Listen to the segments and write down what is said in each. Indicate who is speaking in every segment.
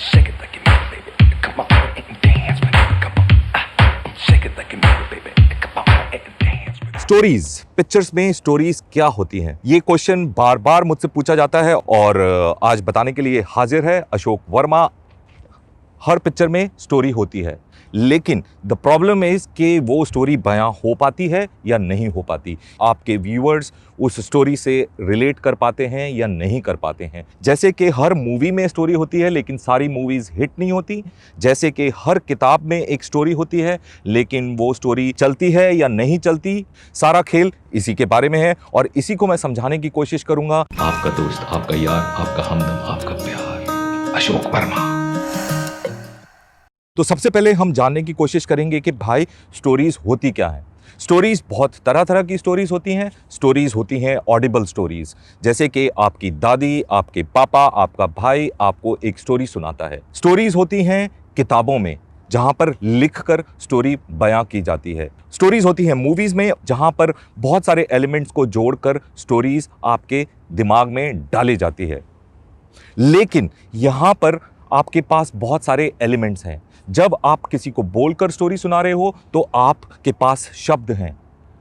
Speaker 1: Shake it like you mean it, baby. Come on and dance with it. Come on. Shake it like you mean it, baby. Come on and dance with it.
Speaker 2: Stories, pictures में stories क्या होती हैं, ये question बार बार मुझसे पूछा जाता है और आज बताने के लिए हाजिर है अशोक वर्मा। हर पिक्चर में स्टोरी होती है, लेकिन द प्रॉब्लम इज कि वो स्टोरी बयां हो पाती है या नहीं हो पाती। आपके व्यूअर्स उस स्टोरी से रिलेट कर पाते हैं या नहीं कर पाते हैं। जैसे कि हर मूवी में स्टोरी होती है लेकिन सारी मूवीज हिट नहीं होती। जैसे कि हर किताब में एक स्टोरी होती है लेकिन वो स्टोरी चलती है या नहीं चलती। सारा खेल इसी के बारे में है और इसी को मैं समझाने की कोशिश करूंगा।
Speaker 1: आपका दोस्त, आपका यार, आपका हमदम, आपका प्यार, अशोक वर्मा।
Speaker 2: तो सबसे पहले हम जानने की कोशिश करेंगे कि भाई स्टोरीज होती क्या है। स्टोरीज बहुत तरह तरह की स्टोरीज होती हैं। स्टोरीज होती हैं ऑडिबल स्टोरीज, जैसे कि आपकी दादी, आपके पापा, आपका भाई आपको एक स्टोरी सुनाता है। स्टोरीज होती हैं किताबों में, जहां पर लिखकर स्टोरी बयां की जाती है। स्टोरीज होती हैं मूवीज में, जहां पर बहुत सारे एलिमेंट्स को जोड़कर स्टोरीज आपके दिमाग में डाली जाती है। लेकिन यहां पर आपके पास बहुत सारे एलिमेंट्स हैं। जब आप किसी को बोलकर स्टोरी सुना रहे हो तो आपके पास शब्द हैं,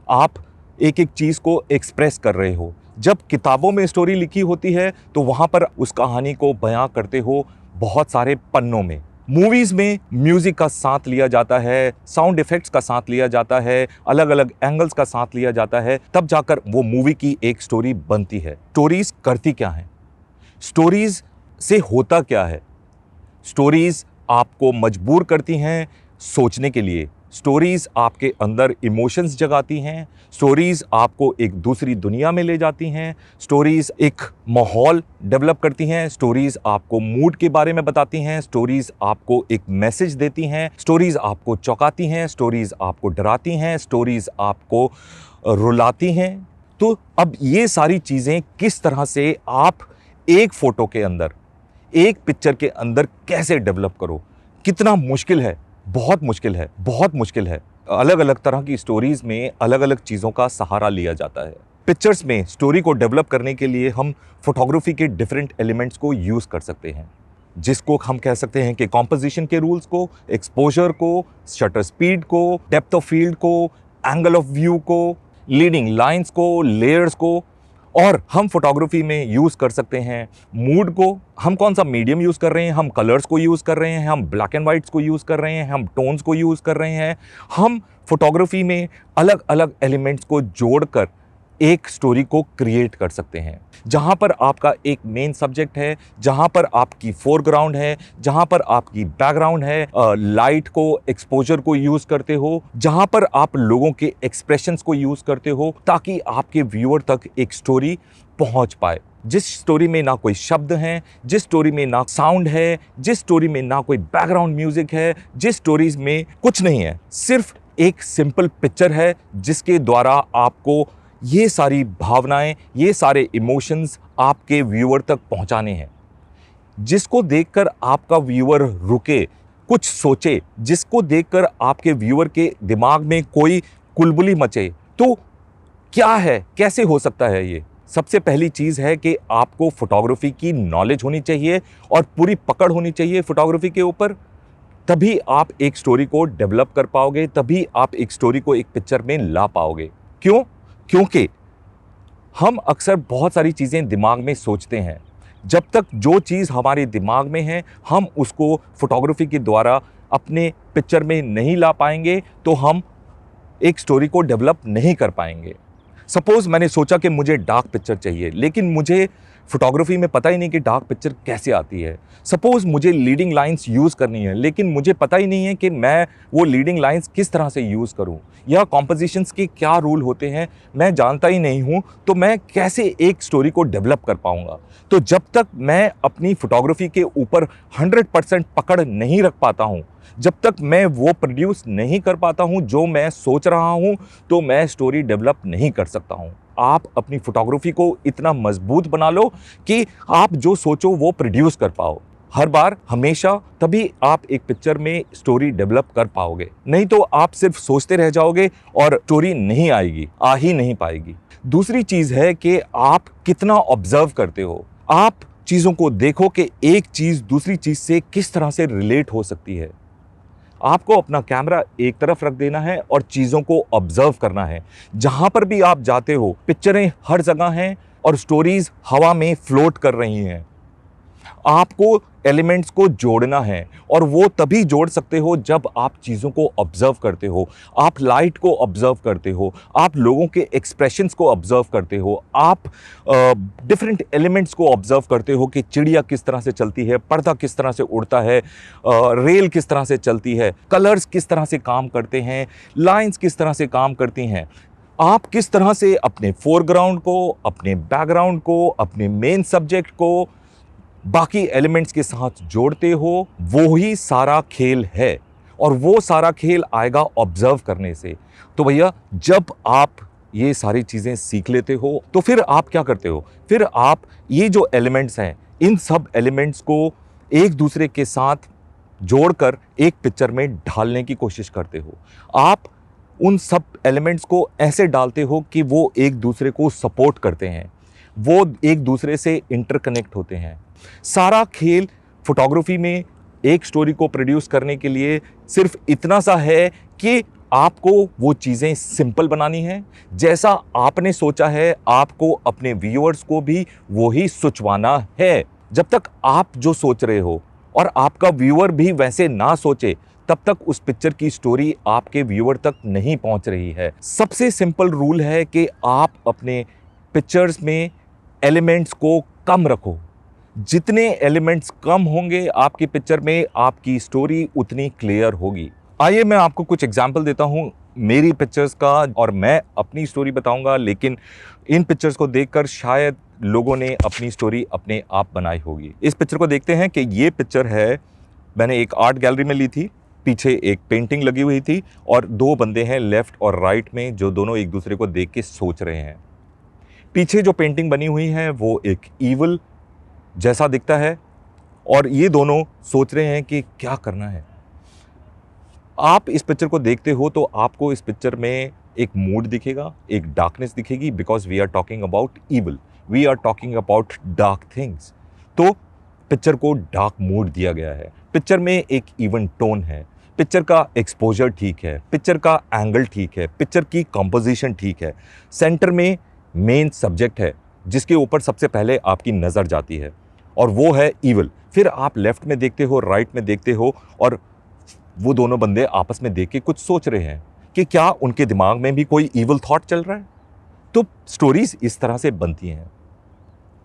Speaker 2: आप एक एक चीज़ को एक्सप्रेस कर रहे हो। जब किताबों में स्टोरी लिखी होती है तो वहाँ पर उस कहानी को बयां करते हो बहुत सारे पन्नों में। मूवीज़ में म्यूज़िक का साथ लिया जाता है, साउंड इफ़ेक्ट्स का साथ लिया जाता है, अलग अलग एंगल्स का साथ लिया जाता है, तब जाकर वो मूवी की एक स्टोरी बनती है। स्टोरीज़ करती क्या हैं? स्टोरीज़ से होता क्या है? स्टोरीज़ आपको मजबूर करती हैं सोचने के लिए। स्टोरीज़ आपके अंदर इमोशंस जगाती हैं। स्टोरीज़ आपको एक दूसरी दुनिया में ले जाती हैं। स्टोरीज़ एक माहौल डेवलप करती हैं। स्टोरीज़ आपको मूड के बारे में बताती हैं। स्टोरीज़ आपको एक मैसेज देती हैं। स्टोरीज़ आपको चौंकाती हैं। स्टोरीज़ आपको डराती हैं। स्टोरीज़ आपको रुलाती हैं। तो अब ये सारी चीज़ें किस तरह से आप एक फ़ोटो के अंदर, एक पिक्चर के अंदर कैसे डेवलप करो? कितना मुश्किल है, बहुत मुश्किल है, बहुत मुश्किल है। अलग अलग तरह की स्टोरीज में अलग अलग चीज़ों का सहारा लिया जाता है। पिक्चर्स में स्टोरी को डेवलप करने के लिए हम फोटोग्राफी के डिफरेंट एलिमेंट्स को यूज़ कर सकते हैं, जिसको हम कह सकते हैं कि कॉम्पोजिशन के रूल्स को, एक्सपोजर को, शटर स्पीड को, डेप्थ ऑफ फील्ड को, एंगल ऑफ व्यू को, लीडिंग लाइंस को, लेयर्स को। और हम फोटोग्राफी में यूज़ कर सकते हैं मूड को। हम कौन सा मीडियम यूज़ कर रहे हैं, हम कलर्स को यूज़ कर रहे हैं, हम ब्लैक एंड वाइट्स को यूज़ कर रहे हैं, हम टोन्स को यूज़ कर रहे हैं। हम फोटोग्राफी में अलग अलग एलिमेंट्स को जोड़कर एक स्टोरी को क्रिएट कर सकते हैं, जहाँ पर आपका एक मेन सब्जेक्ट है, जहाँ पर आपकी फोरग्राउंड है, जहाँ पर आपकी बैकग्राउंड है, लाइट को, एक्सपोजर को यूज़ करते हो, जहाँ पर आप लोगों के एक्सप्रेशंस को यूज़ करते हो, ताकि आपके व्यूअर तक एक स्टोरी पहुँच पाए। जिस स्टोरी में ना कोई शब्द हैं, जिस स्टोरी में ना साउंड है, जिस स्टोरी में ना कोई बैकग्राउंड म्यूजिक है, जिस स्टोरीज में कुछ नहीं है, सिर्फ एक सिंपल पिक्चर है जिसके द्वारा आपको ये सारी भावनाएं, ये सारे इमोशंस आपके व्यूअर तक पहुंचाने हैं, जिसको देखकर आपका व्यूअर रुके, कुछ सोचे, जिसको देखकर आपके व्यूअर के दिमाग में कोई कुलबुली मचे। तो क्या है, कैसे हो सकता है ये? सबसे पहली चीज़ है कि आपको फोटोग्राफी की नॉलेज होनी चाहिए और पूरी पकड़ होनी चाहिए फोटोग्राफी के ऊपर। तभी आप एक स्टोरी को डेवलप कर पाओगे, तभी आप एक स्टोरी को एक पिक्चर में ला पाओगे। क्यों? क्योंकि हम अक्सर बहुत सारी चीज़ें दिमाग में सोचते हैं। जब तक जो चीज़ हमारे दिमाग में है हम उसको फोटोग्राफी के द्वारा अपने पिक्चर में नहीं ला पाएंगे तो हम एक स्टोरी को डेवलप नहीं कर पाएंगे। सपोज़ मैंने सोचा कि मुझे डार्क पिक्चर चाहिए, लेकिन मुझे फोटोग्राफी में पता ही नहीं कि डार्क पिक्चर कैसे आती है। सपोज़ मुझे लीडिंग लाइंस यूज़ करनी है, लेकिन मुझे पता ही नहीं है कि मैं वो लीडिंग लाइंस किस तरह से यूज़ करूं, या कॉम्पोजिशंस के क्या रूल होते हैं मैं जानता ही नहीं हूं, तो मैं कैसे एक स्टोरी को डेवलप कर पाऊंगा? तो जब तक मैं अपनी फोटोग्राफी के ऊपर 100% पकड़ नहीं रख पाता हूं, जब तक मैं वो प्रोड्यूस नहीं कर पाता हूं जो मैं सोच रहा हूं, तो मैं स्टोरी डेवलप नहीं कर सकता हूं। आप अपनी फोटोग्राफी को इतना मजबूत बना लो कि आप जो सोचो वो प्रोड्यूस कर पाओ हर बार, हमेशा। तभी आप एक पिक्चर में स्टोरी डेवलप कर पाओगे। नहीं तो आप सिर्फ सोचते रह जाओगे और स्टोरी नहीं आएगी, आ ही नहीं पाएगी। दूसरी चीज़ है कि आप कितना ऑब्जर्व करते हो। आप चीज़ों को देखो कि एक चीज़ दूसरी चीज़ से किस तरह से रिलेट हो सकती है। आपको अपना कैमरा एक तरफ रख देना है और चीज़ों को ऑब्जर्व करना है। जहाँ पर भी आप जाते हो, पिक्चरें हर जगह हैं और स्टोरीज़ हवा में फ्लोट कर रही हैं। आपको एलिमेंट्स को जोड़ना है और वो तभी जोड़ सकते हो जब आप चीज़ों को ऑब्जर्व करते हो, आप लाइट को ऑब्जर्व करते हो, आप लोगों के एक्सप्रेशंस को ऑब्जर्व करते हो, आप डिफरेंट एलिमेंट्स को ऑब्जर्व करते हो कि चिड़िया किस तरह से चलती है, पर्दा किस तरह से उड़ता है, रेल किस तरह से चलती है, कलर्स किस तरह से काम करते हैं, लाइंस किस तरह से काम करती हैं। आप किस तरह से अपने फोरग्राउंड को, अपने बैकग्राउंड को, अपने मेन सब्जेक्ट को बाकी एलिमेंट्स के साथ जोड़ते हो, वो ही सारा खेल है और वो सारा खेल आएगा ऑब्जर्व करने से। तो भैया, जब आप ये सारी चीज़ें सीख लेते हो तो फिर आप क्या करते हो, फिर आप ये जो एलिमेंट्स हैं, इन सब एलिमेंट्स को एक दूसरे के साथ जोड़कर एक पिक्चर में ढालने की कोशिश करते हो। आप उन सब एलिमेंट्स को ऐसे डालते हो कि वो एक दूसरे को सपोर्ट करते हैं, वो एक दूसरे से इंटरकनेक्ट होते हैं। सारा खेल फोटोग्राफी में एक स्टोरी को प्रोड्यूस करने के लिए सिर्फ इतना सा है कि आपको वो चीज़ें सिंपल बनानी है, जैसा आपने सोचा है आपको अपने व्यूअर्स को भी वही सोचवाना है। जब तक आप जो सोच रहे हो और आपका व्यूअर भी वैसे ना सोचे, तब तक उस पिक्चर की स्टोरी आपके व्यूअर तक नहीं पहुंच रही है। सबसे सिंपल रूल है कि आप अपने पिक्चर्स में एलिमेंट्स को कम रखो। जितने एलिमेंट्स कम होंगे आपकी पिक्चर में, आपकी स्टोरी उतनी क्लियर होगी। आइए मैं आपको कुछ एग्जांपल देता हूं मेरी पिक्चर्स का और मैं अपनी स्टोरी बताऊंगा, लेकिन इन पिक्चर्स को देखकर शायद लोगों ने अपनी स्टोरी अपने आप बनाई होगी। इस पिक्चर को देखते हैं कि ये पिक्चर है, मैंने एक आर्ट गैलरी में ली थी। पीछे एक पेंटिंग लगी हुई थी और दो बंदे हैं लेफ्ट और राइट में, जो दोनों एक दूसरे को देख के सोच रहे हैं। पीछे जो पेंटिंग बनी हुई है वो एक ईवल जैसा दिखता है और ये दोनों सोच रहे हैं कि क्या करना है। आप इस पिक्चर को देखते हो तो आपको इस पिक्चर में एक मूड दिखेगा, एक डार्कनेस दिखेगी, because we are talking about evil, we are talking about dark things. तो पिक्चर को डार्क मूड दिया गया है। पिक्चर में एक इवन टोन है, पिक्चर का एक्सपोजर ठीक है, पिक्चर का एंगल ठीक है, पिक्चर की कंपोजिशन ठीक है। सेंटर में मेन सब्जेक्ट है जिसके ऊपर सबसे पहले आपकी नज़र जाती है और वो है ईवल। फिर आप लेफ्ट में देखते हो, राइट में देखते हो और वो दोनों बंदे आपस में देख के कुछ सोच रहे हैं कि क्या उनके दिमाग में भी कोई ईवल थॉट चल रहा है। तो स्टोरीज इस तरह से बनती हैं।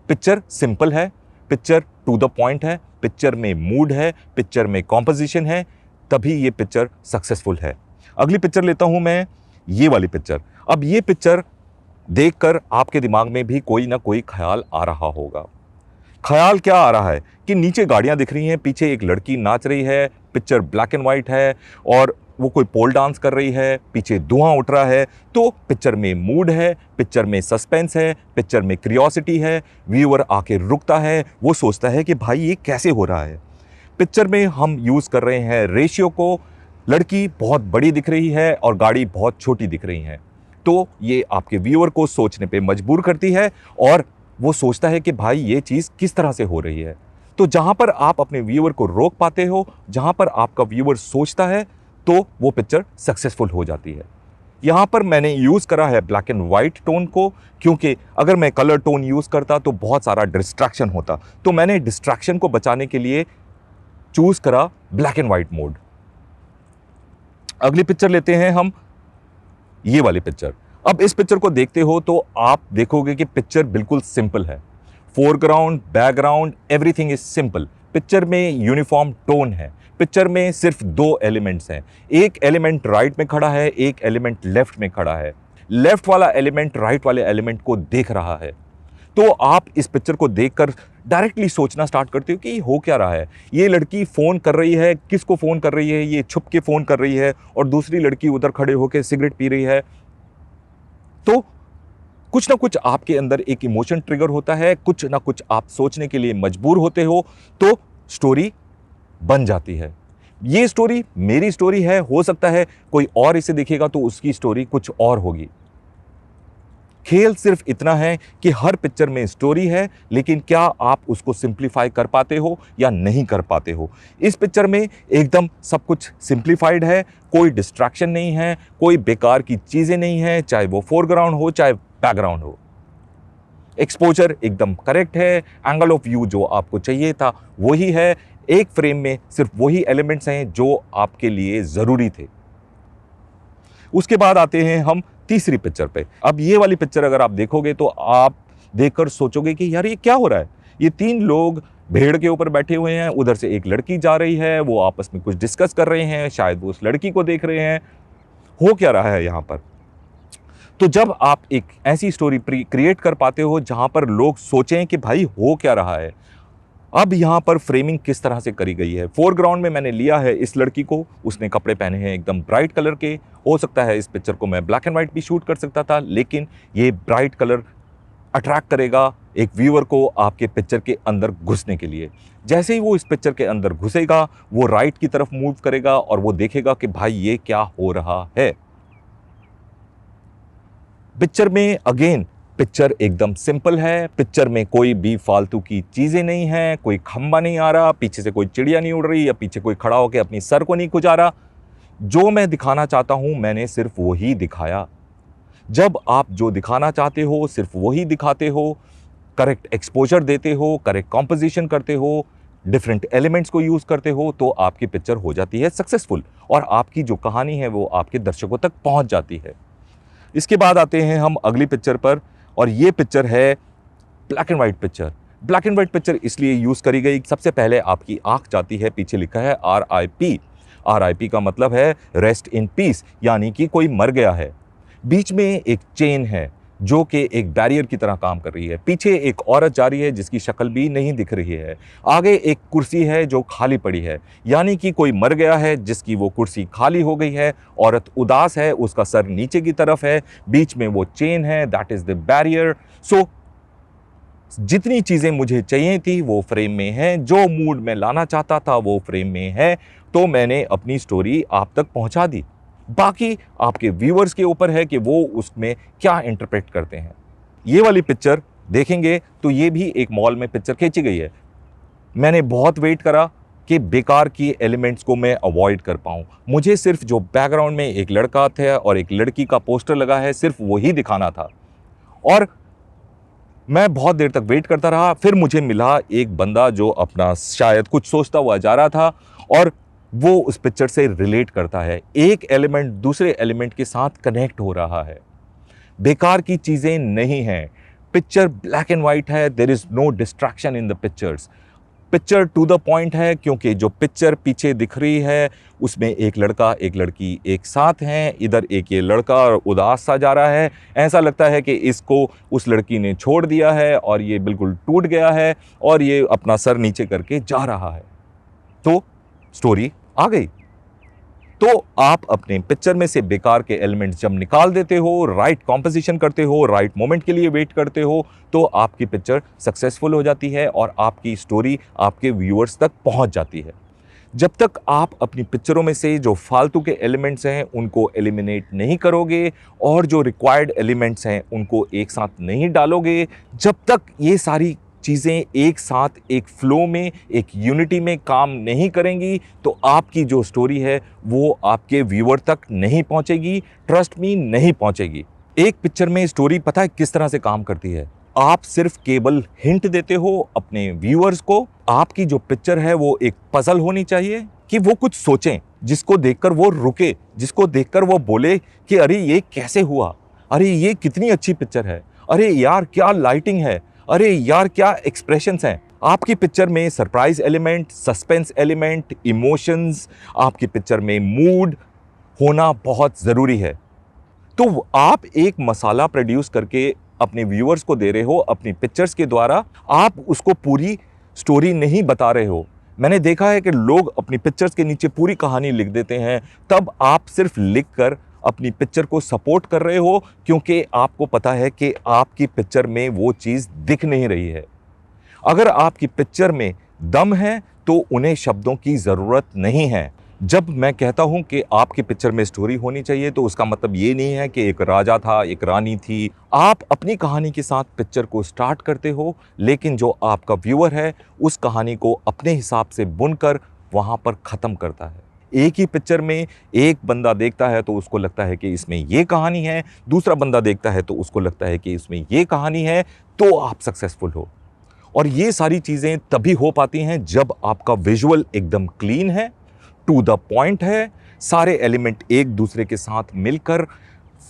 Speaker 2: पिक्चर सिंपल है, पिक्चर टू द पॉइंट है, पिक्चर में मूड है, पिक्चर में कॉम्पोजिशन है, तभी ये पिक्चर सक्सेसफुल है। अगली पिक्चर लेता हूं मैं, ये वाली पिक्चर। अब ये पिक्चर देखकर आपके दिमाग में भी कोई ना कोई ख्याल आ रहा होगा। ख्याल क्या आ रहा है कि नीचे गाड़ियां दिख रही हैं, पीछे एक लड़की नाच रही है, पिक्चर ब्लैक एंड वाइट है और वो कोई पोल डांस कर रही है, पीछे धुआं उठ रहा है। तो पिक्चर में मूड है, पिक्चर में सस्पेंस है, पिक्चर में क्यूरियोसिटी है। व्यूअर आके रुकता है, वो सोचता है कि भाई ये कैसे हो रहा है। पिक्चर में हम यूज़ कर रहे हैं रेशियो को, लड़की बहुत बड़ी दिख रही है और गाड़ी बहुत छोटी दिख रही है। तो ये आपके व्यूअर को सोचने पे मजबूर करती है और वो सोचता है कि भाई ये चीज़ किस तरह से हो रही है। तो जहाँ पर आप अपने व्यूअर को रोक पाते हो, जहाँ पर आपका व्यूअर सोचता है, तो वो पिक्चर सक्सेसफुल हो जाती है। यहाँ पर मैंने यूज़ करा है ब्लैक एंड वाइट टोन को, क्योंकि अगर मैं कलर टोन यूज़ करता तो बहुत सारा डिस्ट्रैक्शन होता। तो मैंने डिस्ट्रैक्शन को बचाने के लिए चूज़ करा ब्लैक एंड वाइट मोड। अगली पिक्चर लेते हैं हम, ये वाली पिक्चर। अब इस पिक्चर को देखते हो तो आप देखोगे कि पिक्चर बिल्कुल सिंपल है। Foreground, background, everything is simple. Picture में यूनिफॉर्म टोन है। पिक्चर में सिर्फ दो एलिमेंट्स हैं, एक एलिमेंट राइट में खड़ा है, एक एलिमेंट लेफ्ट में खड़ा है। लेफ्ट वाला एलिमेंट राइट वाले एलिमेंट को देख रहा है। तो आप इस पिक्चर को देखकर डायरेक्टली सोचना स्टार्ट करते हो कि हो क्या रहा है। ये लड़की फ़ोन कर रही है, किसको फ़ोन कर रही है, ये छुप के फ़ोन कर रही है और दूसरी लड़की उधर खड़े होकर सिगरेट पी रही है। तो कुछ ना कुछ आपके अंदर एक इमोशन ट्रिगर होता है, कुछ ना कुछ आप सोचने के लिए मजबूर होते हो, तो स्टोरी बन जाती है। ये स्टोरी मेरी स्टोरी है, हो सकता है कोई और इसे देखेगा तो उसकी स्टोरी कुछ और होगी। खेल सिर्फ इतना है कि हर पिक्चर में स्टोरी है, लेकिन क्या आप उसको सिंप्लीफाई कर पाते हो या नहीं कर पाते हो। इस पिक्चर में एकदम सब कुछ सिंप्लीफाइड है, कोई डिस्ट्रैक्शन नहीं है, कोई बेकार की चीज़ें नहीं है, चाहे वो फोरग्राउंड हो चाहे बैकग्राउंड हो। एक्सपोजर एकदम करेक्ट है, एंगल ऑफ व्यू जो आपको चाहिए था वही है, एक फ्रेम में सिर्फ वही एलिमेंट्स हैं जो आपके लिए ज़रूरी थे। उसके बाद आते हैं हम तीसरी पिक्चर पे। अब ये वाली पिक्चर अगर आप देखोगे तो आप देखकर सोचोगे कि यार ये क्या हो रहा है। ये 3 लोग भेड़ के ऊपर बैठे हुए हैं, उधर से एक लड़की जा रही है, वो आपस में कुछ डिस्कस कर रहे हैं, शायद वो उस लड़की को देख रहे हैं। हो क्या रहा है यहाँ पर? तो जब आप एक ऐसी स्टोरी क्रिएट कर पाते हो जहाँ पर लोग सोचें कि भाई हो क्या रहा है, अब यहाँ पर फ्रेमिंग किस तरह से करी गई है। फोरग्राउंड में मैंने लिया है इस लड़की को, उसने कपड़े पहने हैं एकदम ब्राइट कलर के। हो सकता है इस पिक्चर को मैं ब्लैक एंड वाइट भी शूट कर सकता था, लेकिन ये ब्राइट कलर अट्रैक्ट करेगा एक व्यूअर को आपके पिक्चर के अंदर घुसने के लिए। जैसे ही वो इस पिक्चर के अंदर घुसेगा, वो राइट की तरफ मूव करेगा और वो देखेगा कि भाई ये क्या हो रहा है। पिक्चर में अगेन पिक्चर एकदम सिंपल है, पिक्चर में कोई भी फालतू की चीज़ें नहीं है, कोई खंबा नहीं आ रहा, पीछे से कोई चिड़िया नहीं उड़ रही या पीछे कोई खड़ा होकर अपनी सर को नहीं खुजा रहा। जो मैं दिखाना चाहता हूं मैंने सिर्फ वही दिखाया। जब आप जो दिखाना चाहते हो सिर्फ वही दिखाते हो, करेक्ट एक्सपोजर देते हो, करेक्ट कॉम्पोजिशन करते हो, डिफरेंट एलिमेंट्स को यूज़ करते हो, तो आपकी पिक्चर हो जाती है सक्सेसफुल और आपकी जो कहानी है वो आपके दर्शकों तक पहुंच जाती है। इसके बाद आते हैं हम अगली पिक्चर पर, और ये पिक्चर है black and white picture. Black and white picture इसलिए यूज़ करी गई, सबसे पहले आपकी आंख जाती है, पीछे लिखा है RIP। RIP का मतलब है रेस्ट इन पीस, यानी कि कोई मर गया है। बीच में एक चेन है जो कि एक बैरियर की तरह काम कर रही है। पीछे एक औरत जा रही है जिसकी शक्ल भी नहीं दिख रही है। आगे एक कुर्सी है जो खाली पड़ी है, यानी कि कोई मर गया है जिसकी वो कुर्सी खाली हो गई है। औरत उदास है, उसका सर नीचे की तरफ है, बीच में वो चेन है, दैट इज द बैरियर। सो जितनी चीज़ें मुझे चाहिए थी वो फ्रेम में है, जो मूड में लाना चाहता था वो फ्रेम में है, तो मैंने अपनी स्टोरी आप तक पहुंचा दी। बाकी आपके व्यूअर्स के ऊपर है कि वो उसमें क्या इंटरप्रेट करते हैं। ये वाली पिक्चर देखेंगे तो ये भी एक मॉल में पिक्चर खींची गई है। मैंने बहुत वेट करा कि बेकार की एलिमेंट्स को मैं अवॉइड कर पाऊँ। मुझे सिर्फ जो बैकग्राउंड में एक लड़का था और एक लड़की का पोस्टर लगा है, सिर्फ वही दिखाना था। और मैं बहुत देर तक वेट करता रहा, फिर मुझे मिला एक बंदा जो अपना शायद कुछ सोचता हुआ जा रहा था और वो उस पिक्चर से रिलेट करता है। एक एलिमेंट दूसरे एलिमेंट के साथ कनेक्ट हो रहा है। बेकार की चीज़ें नहीं हैं। पिक्चर ब्लैक एंड वाइट है, there is no distraction in the pictures. Picture to the point है, क्योंकि जो पिक्चर पीछे दिख रही है उसमें एक लड़का एक लड़की एक साथ हैं। इधर एक ये लड़का उदास सा जा रहा है, ऐसा लगता है कि इसको उस लड़की ने छोड़ दिया है और ये बिल्कुल टूट गया है और ये अपना सर नीचे करके जा रहा है। तो स्टोरी आ गई। तो आप अपने पिक्चर में से बेकार के एलिमेंट्स जब निकाल देते हो, राइट कॉम्पोजिशन करते हो, राइट मोमेंट के लिए वेट करते हो, तो आपकी पिक्चर सक्सेसफुल हो जाती है और आपकी स्टोरी आपके व्यूअर्स तक पहुंच जाती है। जब तक आप अपनी पिक्चरों में से जो फालतू के एलिमेंट्स हैं उनको एलिमिनेट नहीं करोगे और जो रिक्वायर्ड एलिमेंट्स हैं उनको एक साथ नहीं डालोगे, जब तक ये सारी चीज़ें एक साथ एक फ्लो में एक यूनिटी में काम नहीं करेंगी, तो आपकी जो स्टोरी है वो आपके व्यूअर तक नहीं पहुंचेगी। ट्रस्ट मी, नहीं पहुंचेगी। एक पिक्चर में स्टोरी पता है किस तरह से काम करती है? आप सिर्फ केवल हिंट देते हो अपने व्यूअर्स को। आपकी जो पिक्चर है वो एक पजल होनी चाहिए कि वो कुछ सोचें, जिसको देखकर वो रुके, जिसको देखकर वो बोले कि अरे ये कैसे हुआ, अरे ये कितनी अच्छी पिक्चर है, अरे यार क्या लाइटिंग है, अरे यार क्या एक्सप्रेशंस हैं। आपकी पिक्चर में surprise element, suspense element, emotions, आपकी पिक्चर में मूड होना बहुत ज़रूरी है। तो आप एक मसाला प्रोड्यूस करके अपने व्यूअर्स को दे रहे हो अपनी पिक्चर्स के द्वारा, आप उसको पूरी स्टोरी नहीं बता रहे हो। मैंने देखा है कि लोग अपनी पिक्चर्स के नीचे पूरी कहानी लिख देते हैं, तब आप सिर्फ लिखकर अपनी पिक्चर को सपोर्ट कर रहे हो, क्योंकि आपको पता है कि आपकी पिक्चर में वो चीज़ दिख नहीं रही है। अगर आपकी पिक्चर में दम है तो उन्हें शब्दों की ज़रूरत नहीं है। जब मैं कहता हूं कि आपकी पिक्चर में स्टोरी होनी चाहिए तो उसका मतलब ये नहीं है कि एक राजा था, एक रानी थी। आप अपनी कहानी के साथ पिक्चर को स्टार्ट करते हो, लेकिन जो आपका व्यूअर है उस कहानी को अपने हिसाब से बुनकर वहां पर ख़त्म करता है। एक ही पिक्चर में एक बंदा देखता है तो उसको लगता है कि इसमें ये कहानी है, दूसरा बंदा देखता है तो उसको लगता है कि इसमें ये कहानी है, तो आप सक्सेसफुल हो। और ये सारी चीज़ें तभी हो पाती हैं जब आपका विजुअल एकदम क्लीन है, टू द पॉइंट है, सारे एलिमेंट एक दूसरे के साथ मिलकर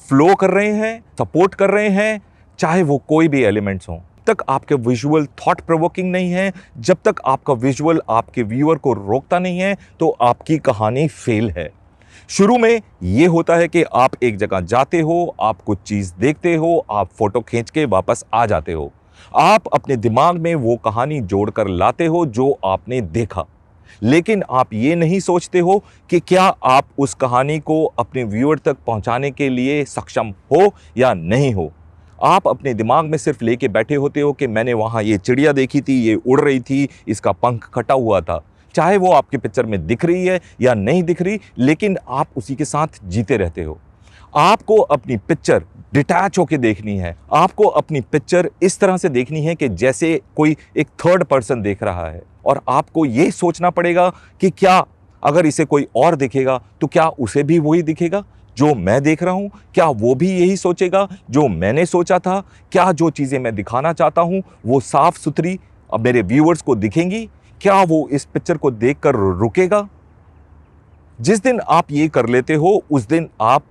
Speaker 2: फ्लो कर रहे हैं, सपोर्ट कर रहे हैं, चाहे वो कोई भी एलिमेंट्स हों। तक आपके विजुअल थॉट प्रोवोकिंग नहीं है, जब तक आपका विजुअल आपके व्यूअर को रोकता नहीं है, तो आपकी कहानी फेल है। शुरू में ये होता है कि आप एक जगह जाते हो, आप कुछ चीज़ देखते हो, आप फोटो खींच के वापस आ जाते हो। आप अपने दिमाग में वो कहानी जोड़कर लाते हो जो आपने देखा, लेकिन आप ये नहीं सोचते हो कि क्या आप उस कहानी को अपने व्यूअर तक पहुंचाने के लिए सक्षम हो या नहीं हो। आप अपने दिमाग में सिर्फ लेके बैठे होते हो कि मैंने वहाँ ये चिड़िया देखी थी, ये उड़ रही थी, इसका पंख कटा हुआ था। चाहे वो आपकी पिक्चर में दिख रही है या नहीं दिख रही, लेकिन आप उसी के साथ जीते रहते हो। आपको अपनी पिक्चर डिटैच होके देखनी है। आपको अपनी पिक्चर इस तरह से देखनी है कि जैसे कोई एक थर्ड पर्सन देख रहा है, और आपको ये सोचना पड़ेगा कि क्या अगर इसे कोई और देखेगा तो क्या उसे भी वही दिखेगा जो मैं देख रहा हूँ? क्या वो भी यही सोचेगा जो मैंने सोचा था? क्या जो चीज़ें मैं दिखाना चाहता हूँ वो साफ सुथरी अब मेरे व्यूअर्स को दिखेंगी? क्या वो इस पिक्चर को देखकर रुकेगा? जिस दिन आप ये कर लेते हो उस दिन आप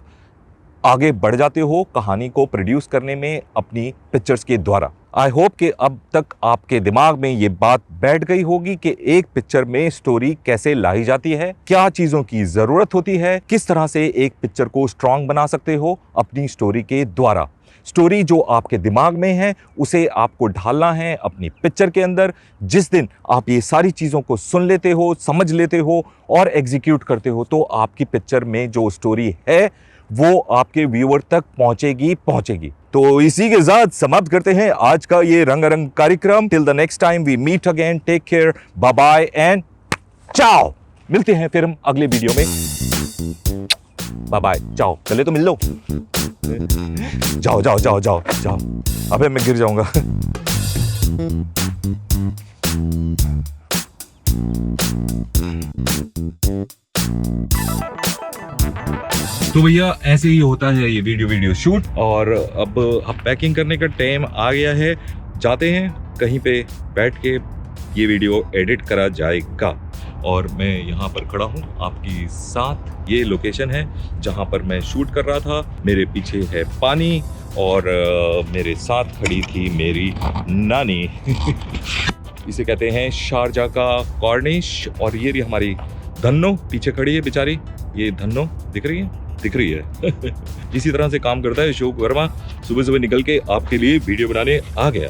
Speaker 2: आगे बढ़ जाते हो कहानी को प्रोड्यूस करने में अपनी पिक्चर्स के द्वारा। आई होप कि अब तक आपके दिमाग में ये बात बैठ गई होगी कि एक पिक्चर में स्टोरी कैसे लाई जाती है, क्या चीज़ों की ज़रूरत होती है, किस तरह से एक पिक्चर को स्ट्रॉन्ग बना सकते हो अपनी स्टोरी के द्वारा। स्टोरी जो आपके दिमाग में है उसे आपको ढालना है अपनी पिक्चर के अंदर। जिस दिन आप ये सारी चीज़ों को सुन लेते हो, समझ लेते हो और एग्जीक्यूट करते हो, तो आपकी पिक्चर में जो स्टोरी है वो आपके व्यूअर तक पहुंचेगी। तो इसी के साथ समाप्त करते हैं आज का ये रंगारंग कार्यक्रम। Till the next time we meet again, take care, bye bye and ciao. मिलते हैं फिर हम अगले वीडियो में। बाय बाय, चाओ। चले तो मिल लो। जाओ जाओ जाओ जाओ जाओ। अबे मैं गिर जाऊंगा। तो भैया ऐसे ही होता है ये वीडियो शूट। और अब पैकिंग करने का टाइम आ गया है। जाते हैं कहीं पे बैठ के ये वीडियो एडिट करा जाएगा। और मैं यहाँ पर खड़ा हूँ आपके साथ। ये लोकेशन है जहाँ पर मैं शूट कर रहा था। मेरे पीछे है पानी और मेरे साथ खड़ी थी मेरी नानी। इसे कहते हैं शारजा का कॉर्निश। और ये हमारी धन्नो पीछे खड़ी है बेचारी। ये धन्नो दिख रही है। इसी तरह से काम करता है अशोक वर्मा। सुबह सुबह निकल के आपके लिए वीडियो बनाने आ गया।